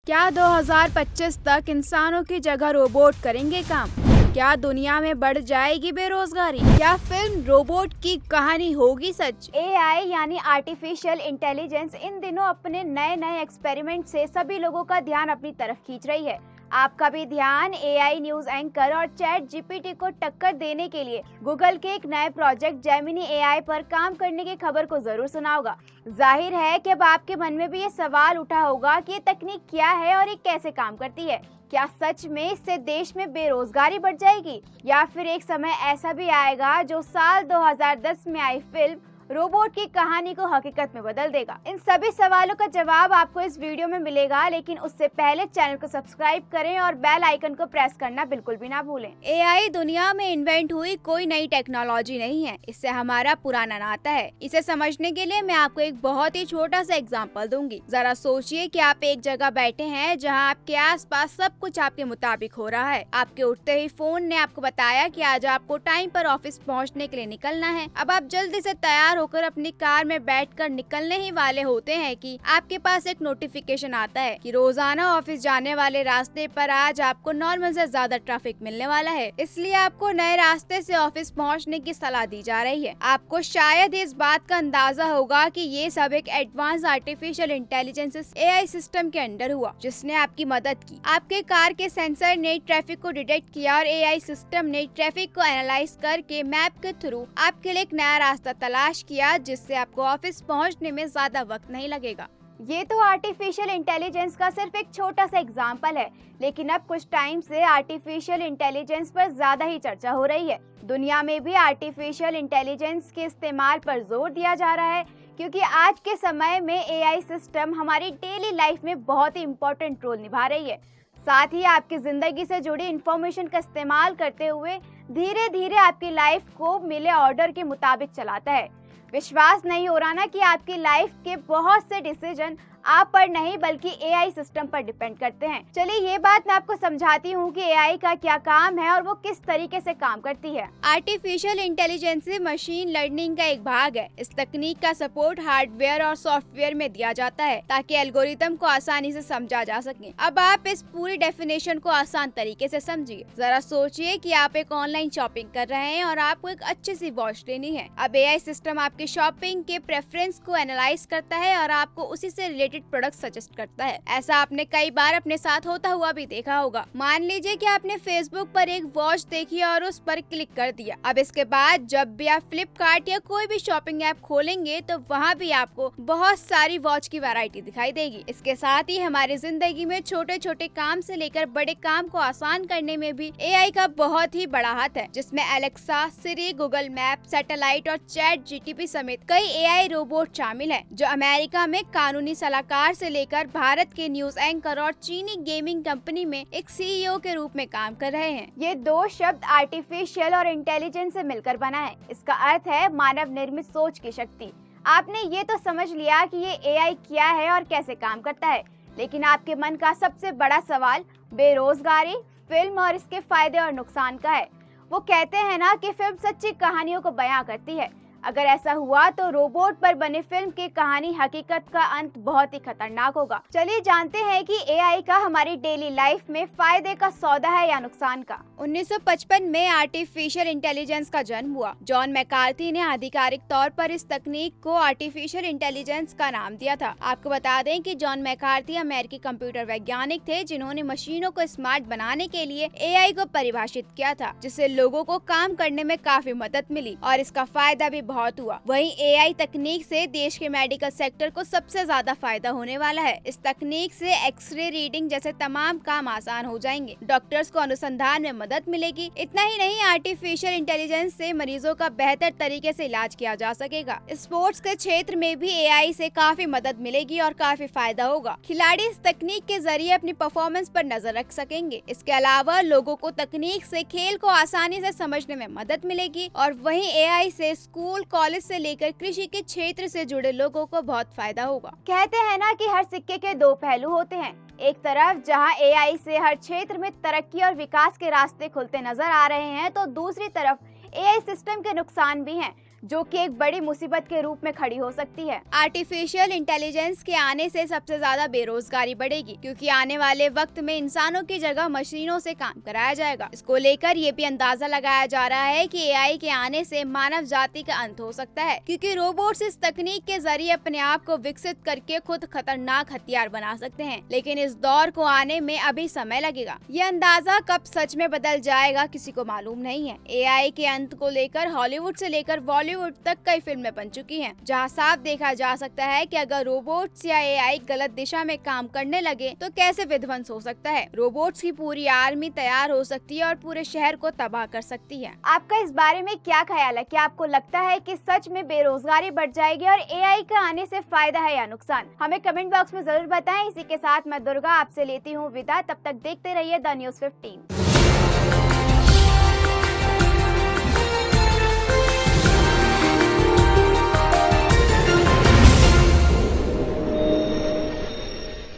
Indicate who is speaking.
Speaker 1: क्या 2025 तक इंसानों की जगह रोबोट करेंगे काम? क्या दुनिया में बढ़ जाएगी बेरोजगारी? क्या फिल्म रोबोट की कहानी होगी सच? एआई यानी आर्टिफिशियल इंटेलिजेंस इन दिनों अपने नए नए एक्सपेरिमेंट से सभी लोगों का ध्यान अपनी तरफ खींच रही है। आपका भी ध्यान एआई न्यूज एंकर और चैट जीपीटी को टक्कर देने के लिए गूगल के एक नए प्रोजेक्ट जेमिनी एआई पर काम करने की खबर को जरूर सुना होगा। जाहिर है कि अब आपके मन में भी ये सवाल उठा होगा कि ये तकनीक क्या है और ये कैसे काम करती है। क्या सच में इससे देश में बेरोजगारी बढ़ जाएगी या फिर एक समय ऐसा भी आएगा जो साल 2010 में आई फिल्म रोबोट की कहानी को हकीकत में बदल देगा? इन सभी सवालों का जवाब आपको इस वीडियो में मिलेगा, लेकिन उससे पहले चैनल को सब्सक्राइब करें और बेल आइकन को प्रेस करना बिल्कुल भी ना भूलें। एआई दुनिया में इन्वेंट हुई कोई नई टेक्नोलॉजी नहीं है, इससे हमारा पुराना नाता है। इसे समझने के लिए मैं आपको एक बहुत ही छोटा सा एग्जाम्पल दूंगी। जरा सोचिए कि आप एक जगह बैठे हैं जहाँ आपके आसपास सब कुछ आपके मुताबिक हो रहा है। आपके उठते ही फोन ने आपको बताया कि आज आपको टाइम पर ऑफिस पहुँचने के लिए निकलना है। अब आप जल्दी से तैयार होकर अपनी कार में बैठकर निकलने ही वाले होते हैं कि आपके पास एक नोटिफिकेशन आता है कि रोजाना ऑफिस जाने वाले रास्ते पर आज आपको नॉर्मल से ज्यादा ट्रैफिक मिलने वाला है, इसलिए आपको नए रास्ते से ऑफिस पहुंचने की सलाह दी जा रही है। आपको शायद इस बात का अंदाजा होगा कि ये सब एक advance artificial intelligence AI system के अंडर हुआ, जिसने आपकी मदद की। आपके कार के सेंसर ने ट्रैफिक को डिटेक्ट किया और एआई सिस्टम ने ट्रैफिक को एनालाइज करके मैप के थ्रू आपके लिए एक नया रास्ता तलाश किया, जिससे आपको ऑफिस पहुंचने में ज्यादा वक्त नहीं लगेगा। ये तो आर्टिफिशियल इंटेलिजेंस का सिर्फ एक छोटा सा एग्जाम्पल है, लेकिन अब कुछ टाइम से आर्टिफिशियल इंटेलिजेंस पर ज्यादा ही चर्चा हो रही है। दुनिया में भी आर्टिफिशियल इंटेलिजेंस के इस्तेमाल पर जोर दिया जा रहा है, क्योंकि आज के समय में एआई सिस्टम हमारी डेली लाइफ में बहुत ही इम्पोर्टेंट रोल निभा रही है। साथ ही आपकी जिंदगी से जुड़ी इंफॉर्मेशन का इस्तेमाल करते हुए धीरे धीरे आपकी लाइफ को मिले ऑर्डर के मुताबिक चलाता है। विश्वास नहीं हो रहा ना कि आपकी लाइफ के बहुत से डिसीजन आप पर नहीं बल्कि एआई सिस्टम पर डिपेंड करते हैं। चलिए ये बात मैं आपको समझाती हूँ कि एआई का क्या काम है और वो किस तरीके से काम करती है। आर्टिफिशियल इंटेलिजेंस मशीन लर्निंग का एक भाग है। इस तकनीक का सपोर्ट हार्डवेयर और सॉफ्टवेयर में दिया जाता है ताकि एल्गोरिथम को आसानी से समझा जा सके। अब आप इस पूरी डेफिनेशन को आसान तरीके से समझिए। जरा सोचिए कि आप एक ऑनलाइन शॉपिंग कर रहे हैं और आपको एक अच्छी सी वॉच लेनी है। अब एआई सिस्टम आपके शॉपिंग के प्रेफरेंस को एनालाइज करता है और आपको उसी से रिलेटेड प्रोडक्ट सजेस्ट करता है। ऐसा आपने कई बार अपने साथ होता हुआ भी देखा होगा। मान लीजिए कि आपने फेसबुक पर एक वॉच देखी और उस पर क्लिक कर दिया। अब इसके बाद जब भी आप फ्लिपकार्ट या कोई भी शॉपिंग ऐप खोलेंगे तो वहाँ भी आपको बहुत सारी वॉच की वैरायटी दिखाई देगी। इसके साथ ही हमारी जिंदगी में छोटे छोटे काम से लेकर बड़े काम को आसान करने में भी एआई का बहुत ही बड़ा हाथ है, जिसमें एलेक्सा, सिरी, गूगल मैप, सैटेलाइट और चैट जीटीपी समेत कई एआई रोबोट शामिल हैं, जो अमेरिका में कानूनी सलाहकार से लेकर भारत के न्यूज एंकर और चीनी गेमिंग कंपनी में एक सीईओ के रूप में काम कर रहे हैं। ये दो शब्द आर्टिफिशियल और इंटेलिजेंस से मिलकर बना है। इसका अर्थ है मानव निर्मित सोच की शक्ति। आपने ये तो समझ लिया कि ये एआई क्या है और कैसे काम करता है, लेकिन आपके मन का सबसे बड़ा सवाल बेरोजगारी, फिल्म और इसके फायदे और नुकसान का है। वो कहते हैं ना कि फिल्म सच्ची कहानियों को बयां करती है। अगर ऐसा हुआ तो रोबोट पर बने फिल्म की कहानी हकीकत का अंत बहुत ही खतरनाक होगा। चलिए जानते हैं कि एआई का हमारी डेली लाइफ में फायदे का सौदा है या नुकसान का। 1955 में आर्टिफिशियल इंटेलिजेंस का जन्म हुआ। जॉन मैकार्थी ने आधिकारिक तौर पर इस तकनीक को आर्टिफिशियल इंटेलिजेंस का नाम दिया था। आपको बता दें कि जॉन मैकार्थी अमेरिकी कंप्यूटर वैज्ञानिक थे, जिन्होंने मशीनों को स्मार्ट बनाने के लिए एआई को परिभाषित किया था, जिससे लोगों को काम करने में काफी मदद मिली और इसका फायदा भी बहुत हुआ। वहीं एआई तकनीक से देश के मेडिकल सेक्टर को सबसे ज्यादा फायदा होने वाला है। इस तकनीक से एक्सरे रीडिंग जैसे तमाम काम आसान हो जाएंगे, डॉक्टर्स को अनुसंधान में मदद मिलेगी। इतना ही नहीं, आर्टिफिशियल इंटेलिजेंस से मरीजों का बेहतर तरीके से इलाज किया जा सकेगा। स्पोर्ट्स के क्षेत्र में भी एआई से काफी मदद मिलेगी और काफी फायदा होगा। खिलाड़ी इस तकनीक के जरिए अपनी परफॉर्मेंस पर नजर रख सकेंगे। इसके अलावा लोगों को तकनीक से खेल को आसानी से समझने में मदद मिलेगी और वहीं एआई से स्कूल, कॉलेज से लेकर कृषि के क्षेत्र से जुड़े लोगों को बहुत फायदा होगा। कहते हैं ना कि हर सिक्के के दो पहलू होते हैं। एक तरफ जहां एआई से हर क्षेत्र में तरक्की और विकास के रास्ते खुलते नजर आ रहे हैं, तो दूसरी तरफ एआई सिस्टम के नुकसान भी हैं। जो कि एक बड़ी मुसीबत के रूप में खड़ी हो सकती है। आर्टिफिशियल इंटेलिजेंस के आने से सबसे ज्यादा बेरोजगारी बढ़ेगी, क्योंकि आने वाले वक्त में इंसानों की जगह मशीनों से काम कराया जाएगा। इसको लेकर ये भी अंदाजा लगाया जा रहा है कि एआई के आने से मानव जाति का अंत हो सकता है, क्योंकि रोबोट्स इस तकनीक के जरिए अपने आप को विकसित करके खुद खतरनाक हथियार बना सकते हैं। लेकिन इस दौर को आने में अभी समय लगेगा। ये अंदाजा कब सच में बदल जाएगा किसी को मालूम नहीं है। एआई के अंत को लेकर हॉलीवुड से लेकर बॉलीवुड तक कई फिल्में बन चुकी हैं, जहां साफ देखा जा सकता है कि अगर रोबोट्स या एआई गलत दिशा में काम करने लगे तो कैसे विध्वंस हो सकता है। रोबोट्स की पूरी आर्मी तैयार हो सकती है और पूरे शहर को तबाह कर सकती है। आपका इस बारे में क्या ख्याल है? क्या आपको लगता है कि सच में बेरोजगारी बढ़ जाएगी और एआई का आने से फायदा है या नुकसान? हमें कमेंट बॉक्स में जरूर बताएं। इसी के साथ मैं दुर्गा आपसे लेती हूँ विदा। तब तक देखते रहिए द न्यूज़ 15।